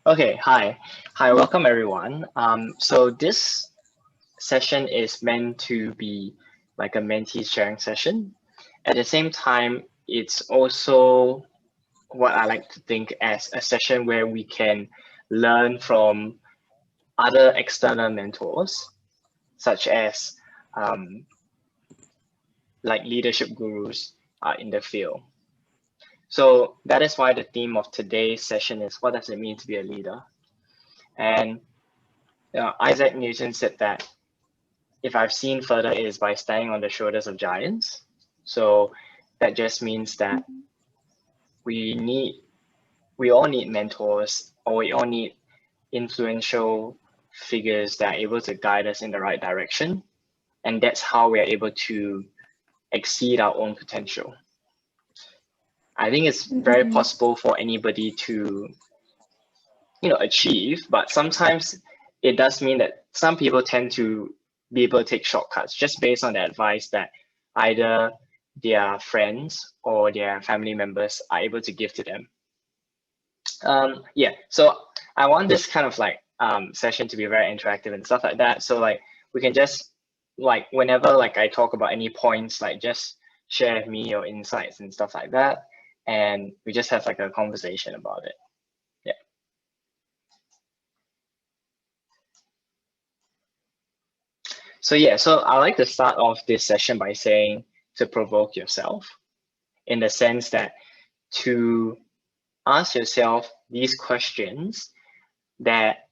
Okay, hi, welcome everyone. So this session is meant to be like a mentee sharing session. At the same time, it's also what I like to think as a session where we can learn from other external mentors, such as um, like leadership gurus in the field. So that is why the theme of today's session is what does it mean to be a leader? And Isaac Newton said that if I've seen further, it is by standing on the shoulders of giants. So that just means that we need, we all need mentors, or we all need influential figures that are able to guide us in the right direction. And that's how we are able to exceed our own potential. I think it's very Mm-mm. possible for anybody to, achieve, but sometimes it does mean that some people tend to be able to take shortcuts just based on the advice that either their friends or their family members are able to give to them. Yeah, so I want this kind of like session to be very interactive and stuff like that. So like we can just like whenever like I talk about any points, like just share with me your insights and stuff like that, and we just have like a conversation about it. Yeah. So I like to start off this session by saying to provoke yourself in the sense that to ask yourself these questions that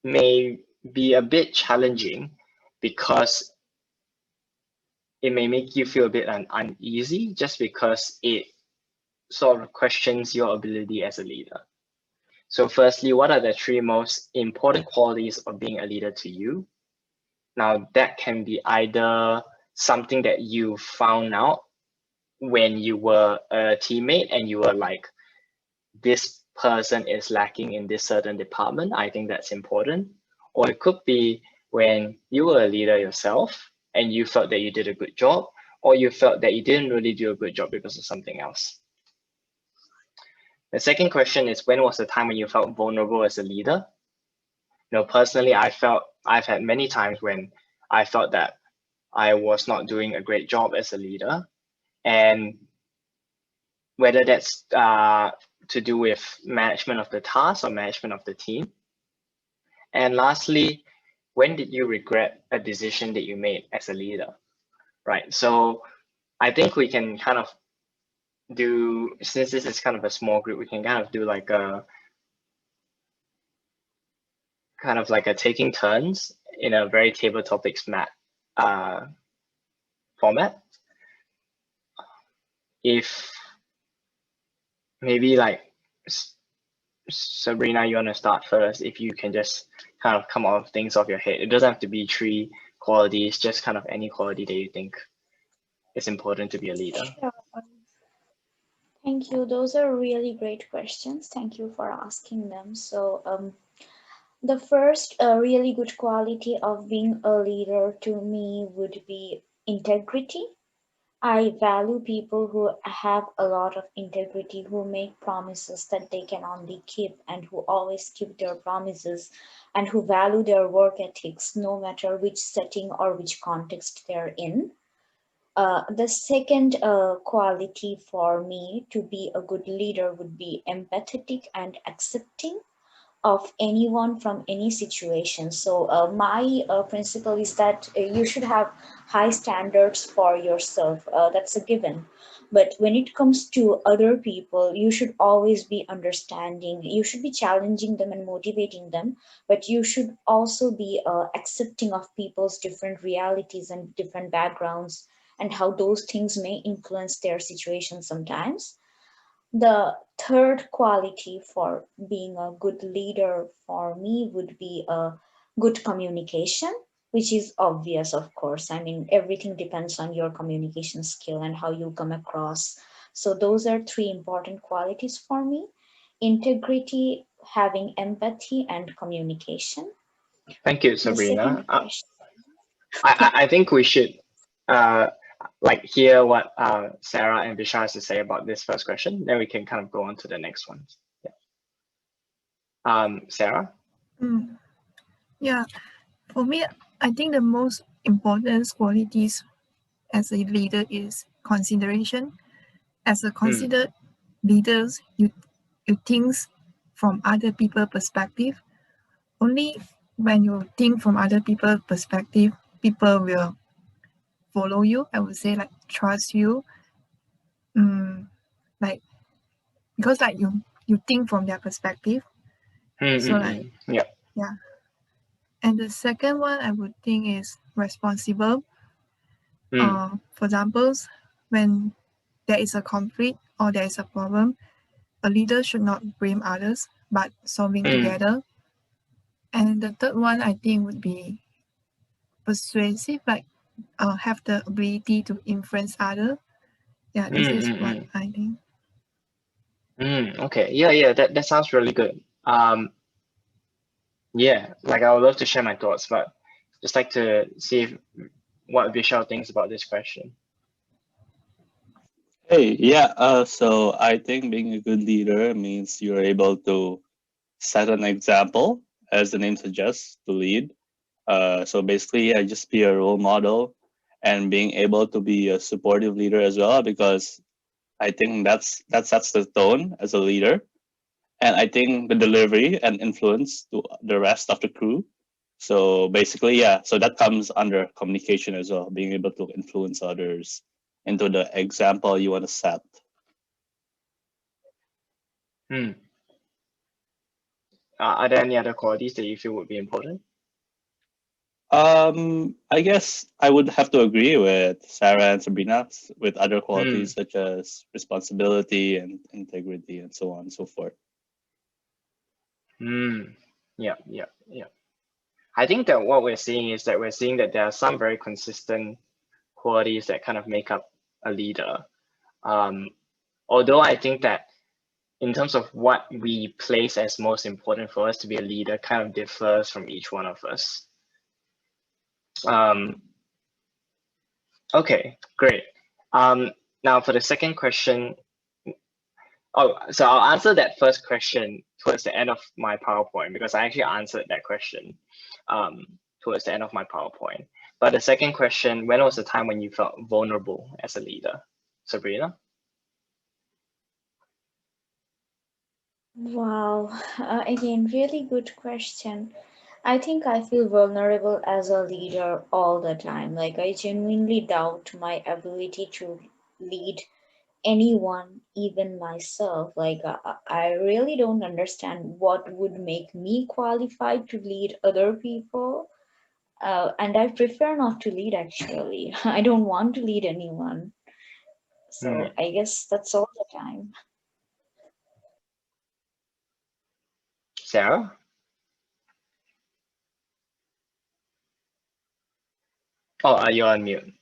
may be a bit challenging because it may make you feel a bit uneasy just because it sort of questions your ability as a leader. So firstly, what are the three most important qualities of being a leader to you? Now that can be either something that you found out when you were a teammate and you were like, this person is lacking in this certain department. I think that's important. Or it could be when you were a leader yourself and you felt that you did a good job, or you felt that you didn't really do a good job because of something else. The second question is, when was the time when you felt vulnerable as a leader? Personally, I've had many times when I felt that I was not doing a great job as a leader, and whether that's to do with management of the task or management of the team. And lastly, when did you regret a decision that you made as a leader, right? So I think we can kind of do, since this is kind of a small group, we can kind of do like a taking turns in a very table topics format. If maybe like Sabrina, you want to start first? If you can just kind of come off things off your head. It doesn't have to be three qualities, just kind of any quality that you think is important to be a leader. Sure. Thank you. Those are really great questions. Thank you for asking them. The first really good quality of being a leader to me would be integrity. I value people who have a lot of integrity, who make promises that they can only keep, and who always keep their promises, and who value their work ethics no matter which setting or which context they're in. The second quality for me to be a good leader would be empathetic and accepting of anyone from any situation. My principle is that you should have high standards for yourself. That's a given. But when it comes to other people, you should always be understanding. You should be challenging them and motivating them, but you should also be accepting of people's different realities and different backgrounds and how those things may influence their situation sometimes. The third quality for being a good leader for me would be a good communication, which is obvious, of course. I mean, everything depends on your communication skill and how you come across. So, those are three important qualities for me: integrity, having empathy, and communication. Thank you, The Sabrina. second question. I think we should uh, like hear what Sarah and Vishal has to say about this first question. Then we can kind of go on to the next ones. Yeah. Sarah? Yeah, for me, I think the most important qualities as a leader is consideration. As a considered leaders, you think from other people's perspective. Only when you think from other people's perspective, people will follow you. I would say like trust you. Like because like you think from their perspective. So like Yeah. yeah. And the second one I would think is responsible. For example, when there is a conflict or there is a problem, a leader should not blame others, but solving together. And the third one I think would be persuasive, like have the ability to influence others. Yeah, this is what I think. Okay. Yeah. That sounds really good. Yeah, like I would love to share my thoughts, but just like to see what Vishal thinks about this question. Hey, yeah. So I think being a good leader means you're able to set an example, as the name suggests, to lead. So basically, yeah, just be a role model and being able to be a supportive leader as well, because I think that sets the tone as a leader. And I think the delivery and influence to the rest of the crew. So basically, yeah, so that comes under communication as well, being able to influence others into the example you want to set. Are there any other qualities that you feel would be important? I guess I would have to agree with Sarah and Sabrina with other qualities such as responsibility and integrity and so on and so forth. Yeah. I think that what we're seeing is that we're seeing that there are some very consistent qualities that kind of make up a leader. Although I think that in terms of what we place as most important for us to be a leader kind of differs from each one of us. Okay, great. Now for the second question, so I'll answer that first question towards the end of my PowerPoint because I actually answered that question towards the end of my PowerPoint. But the second question, when was the time when you felt vulnerable as a leader? Sabrina? Wow, again, really good question. I think I feel vulnerable as a leader all the time. Like, I genuinely doubt my ability to lead anyone, even myself. Like, I really don't understand what would make me qualified to lead other people. And I prefer not to lead, actually. I don't want to lead anyone. So I guess that's all the time. Sarah? Oh, are you on mute?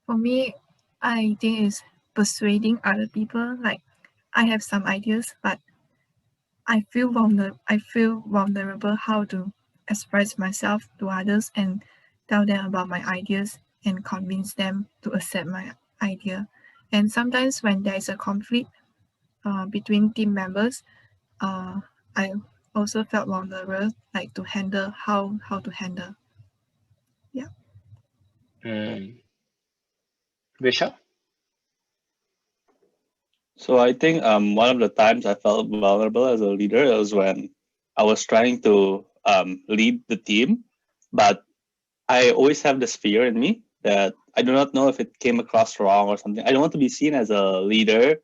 For me, I think it's persuading other people. Like I have some ideas, but I feel vulnerable how to express myself to others and tell them about my ideas and convince them to accept my idea. And sometimes when there is a conflict between team members, I also felt vulnerable, like to handle how to handle. Yeah. Vishal? So I think one of the times I felt vulnerable as a leader was when I was trying to lead the team, but I always have this fear in me that I do not know if it came across wrong or something. I don't want to be seen as a leader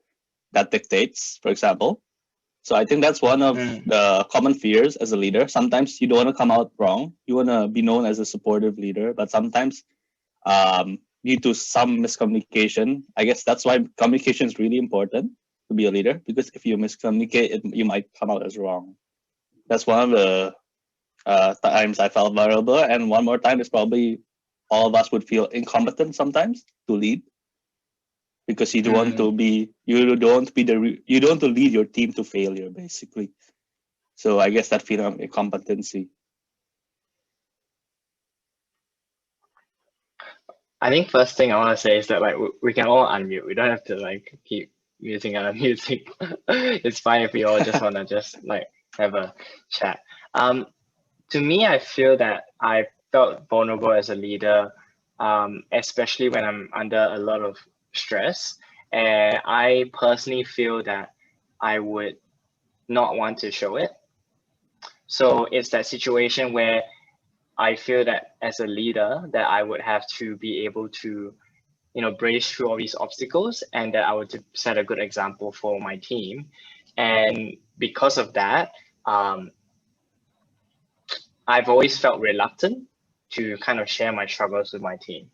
that dictates, for example. So I think that's one of the common fears as a leader. Sometimes you don't want to come out wrong. You want to be known as a supportive leader, but sometimes due to some miscommunication, I guess that's why communication is really important to be a leader, because if you miscommunicate, you might come out as wrong. That's one of the times I felt vulnerable, and one more time is probably all of us would feel incompetent sometimes to lead because you don't want to be you don't want to lead your team to failure basically. So I guess that feeling of incompetency. I think first thing I want to say is that like we can all unmute. We don't have to like keep muting and unmuting. It's fine if we all just wanna just like have a chat. To me, I feel that I felt vulnerable as a leader, especially when I'm under a lot of stress. And I personally feel that I would not want to show it. So it's that situation where I feel that as a leader that I would have to be able to, brace through all these obstacles, and that I would set a good example for my team. And because of that, I've always felt reluctant to kind of share my struggles with my team.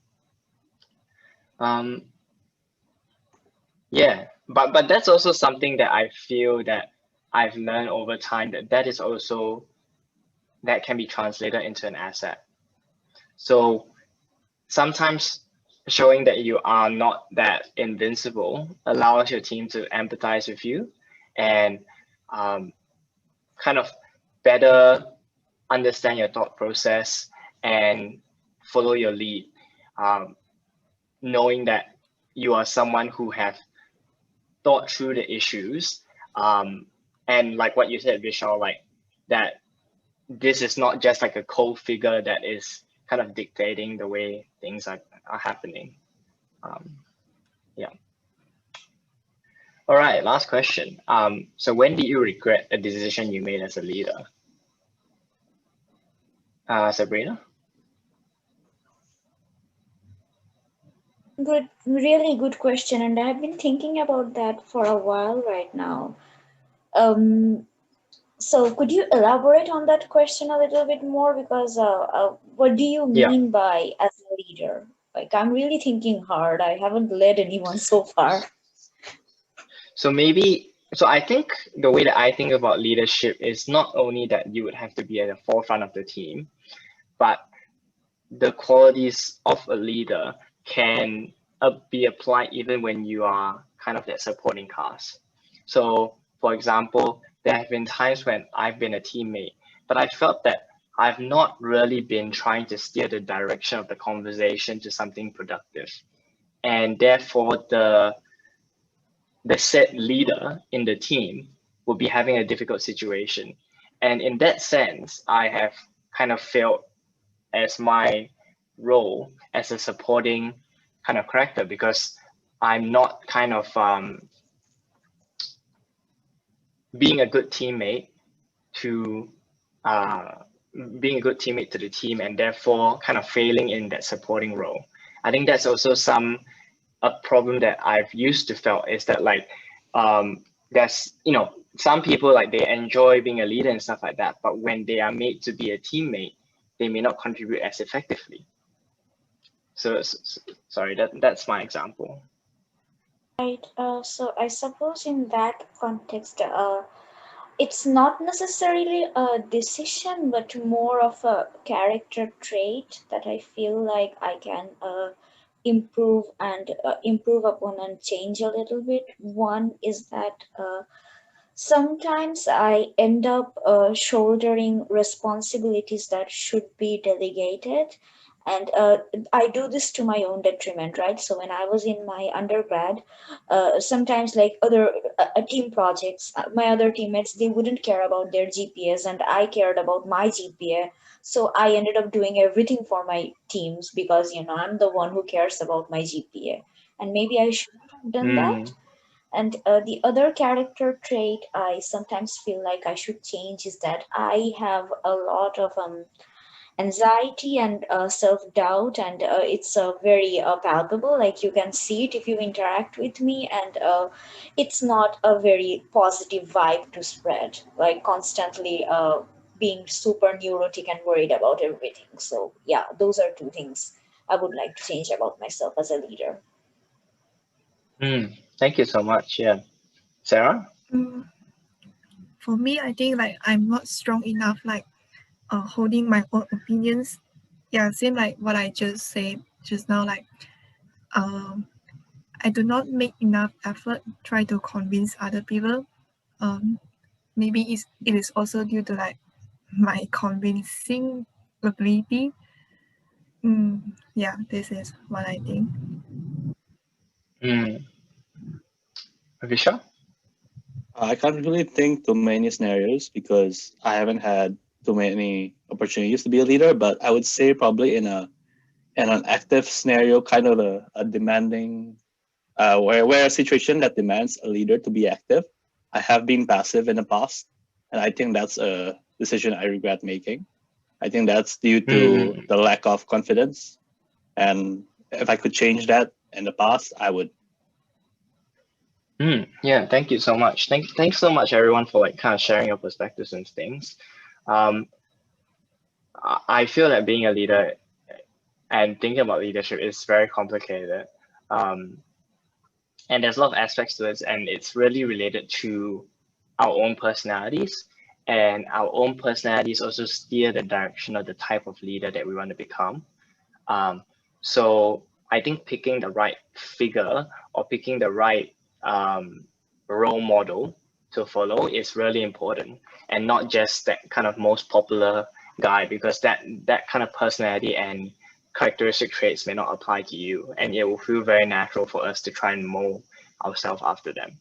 Yeah, but that's also something that I feel that I've learned over time, that is also, that can be translated into an asset. So sometimes showing that you are not that invincible allows your team to empathize with you and kind of better understand your thought process and follow your lead, knowing that you are someone who have thought through the issues, and like what you said, Vishal, like that this is not just like a cold figure that is kind of dictating the way things are happening. Yeah. All right, last question. So when did you regret a decision you made as a leader? Sabrina? Good, really good question, and I've been thinking about that for a while right now. Um, so could you elaborate on that question a little bit more? Because what do you Yeah. mean by as a leader? Like, I'm really thinking hard. I haven't led anyone so far. So I think the way that I think about leadership is not only that you would have to be at the forefront of the team, but the qualities of a leader can be applied even when you are kind of that supporting cast. So, for example, there have been times when I've been a teammate, but I felt that I've not really been trying to steer the direction of the conversation to something productive. And therefore, the said leader in the team will be having a difficult situation. And in that sense, I have kind of failed as my role as a supporting kind of character, because I'm not kind of being a good teammate to being a good teammate to the team, and therefore kind of failing in that supporting role. I think that's also a problem that I've used to felt, is that like there's some people, like they enjoy being a leader and stuff like that, but when they are made to be a teammate, they may not contribute as effectively. So sorry, that's my example. Right. So I suppose in that context, it's not necessarily a decision, but more of a character trait that I feel like I can improve upon and change a little bit. One is that sometimes I end up shouldering responsibilities that should be delegated. And I do this to my own detriment, right? So when I was in my undergrad, sometimes like other team projects, my other teammates, they wouldn't care about their GPAs, and I cared about my GPA. So I ended up doing everything for my teams because, I'm the one who cares about my GPA. And maybe I shouldn't have done that. And the other character trait I sometimes feel like I should change is that I have a lot of anxiety and self-doubt, and it's very palpable. Like you can see it if you interact with me, and it's not a very positive vibe to spread. Like constantly being super neurotic and worried about everything. So yeah, those are two things I would like to change about myself as a leader. Thank you so much. Yeah, Sarah. For me, I think like I'm not strong enough, like holding my own opinions. Yeah, same like what I just said just now. Like, I do not make enough effort try to convince other people. Maybe it is also due to like my convincing ability. Yeah, this is what I think. Visha? I can't really think too many scenarios because I haven't had too many opportunities to be a leader. But I would say probably in an active scenario, kind of a demanding, where a situation that demands a leader to be active. I have been passive in the past, and I think that's a decision I regret making. I think that's due to Mm, the lack of confidence, and if I could change that in the past, I would. yeah, thank you so much. Thanks so much everyone for like kind of sharing your perspectives and things. Um, I feel that being a leader and thinking about leadership is very complicated. Um, and there's a lot of aspects to it, and it's really related to our own personalities. And our own personalities also steer the direction of the type of leader that we want to become. Um, so I think picking the right figure or picking the right role model to follow is really important, and not just that kind of most popular guy, because that kind of personality and characteristic traits may not apply to you, and it will feel very natural for us to try and mold ourselves after them.